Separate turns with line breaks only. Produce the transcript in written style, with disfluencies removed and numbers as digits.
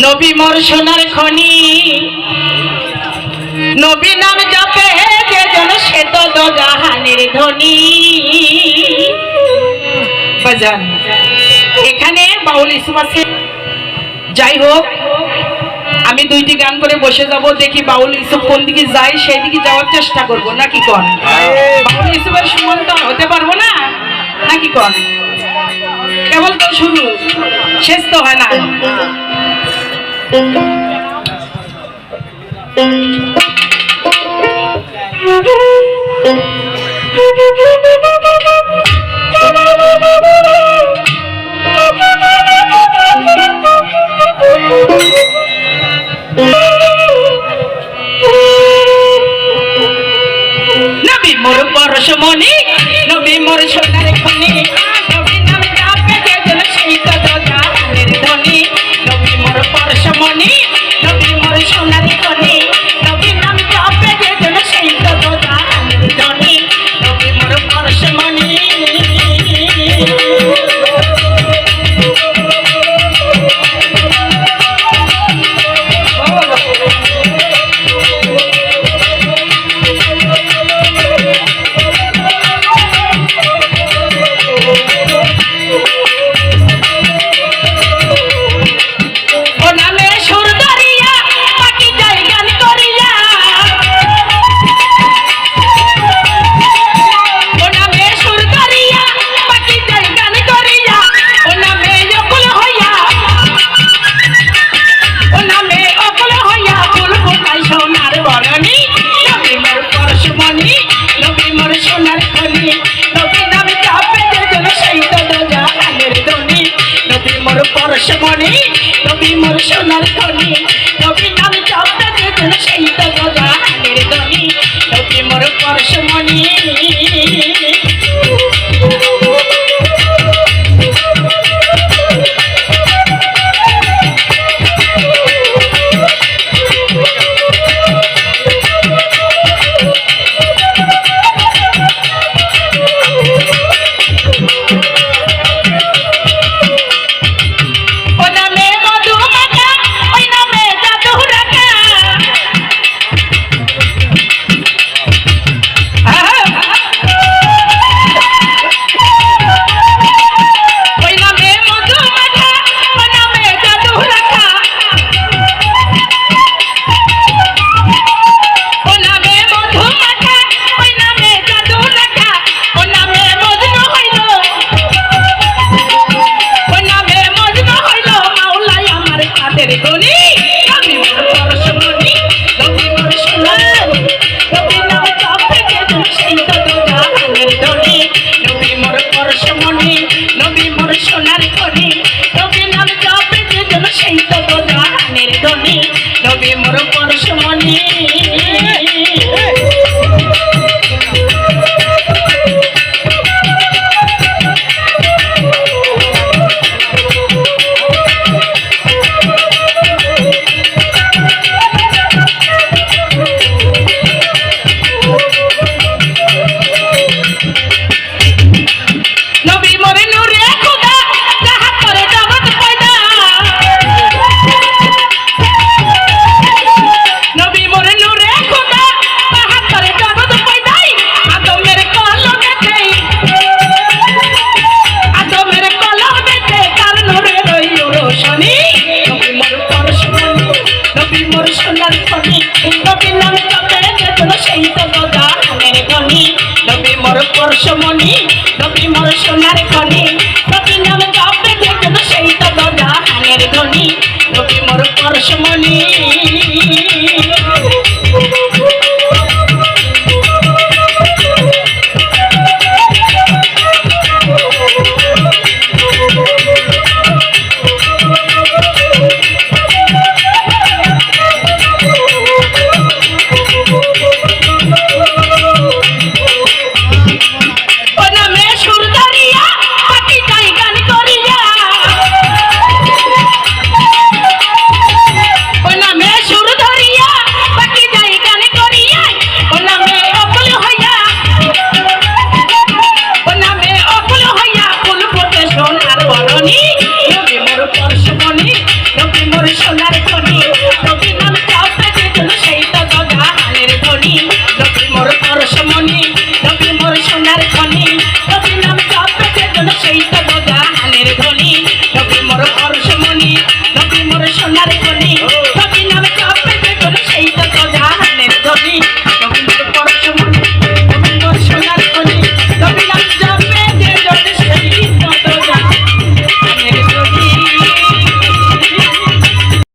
নবী মোর সোনার খনি, নবী নাম জপে যে জন সে তো দোজাহানের ধনী। বাজান এখানে বাউল ইসুফ আছে। যাই হোক, আমি দুইটি গান করে বসে যাব, দেখি বাউল ইসুফ কোন দিকে যায় সেই দিকে যাওয়ার চেষ্টা করব, নাকি কোন? বাউল ইসুফের সমান তো হতে পারবো না, নাকি কোন? কেবল তো শুরু, শেষ তো হয় না। নবী মোর পরশমণি, নবী মোর সোনার খনি, নবী নাম জপে যে জন সেই তো দোজাহানের ধনী। নবী মোর পরশমণি, নবী মোর সোনার খনি, নবী নাম জপে যে জন সেই তো দোজাহানের ধনী। নবী মোর পরশমণি। পরশমণি, নবী মোর সোনার খনি, নবী নাম জপে যে জন সেই তো দোজাহানের ধনী। নবী মোর পরশমণি। নবী মোর পরশমণি। নবী মোরে নূরে খোদা যাহা করে জগৎ পয়দা, নবী মোরে নূরে খোদা যাহা করে জগৎ পয়দা। আদমের কলম দেখে, আদমের কলম দেখে কার নূরে রইল রোশনী। নবী মোর পরশমণি, নবী মোর সোনার খনি, নবী নাম জপে যে জন সেই তো দোজাহানের ধনী। নবী মোর পরশমণি, নবী মোর সোনার খনি, নবী নাম জপে যে জন সেই তো দোজাহানের ধনী। নবী মোর পরশমণি। না শনি নবী মোর পরশ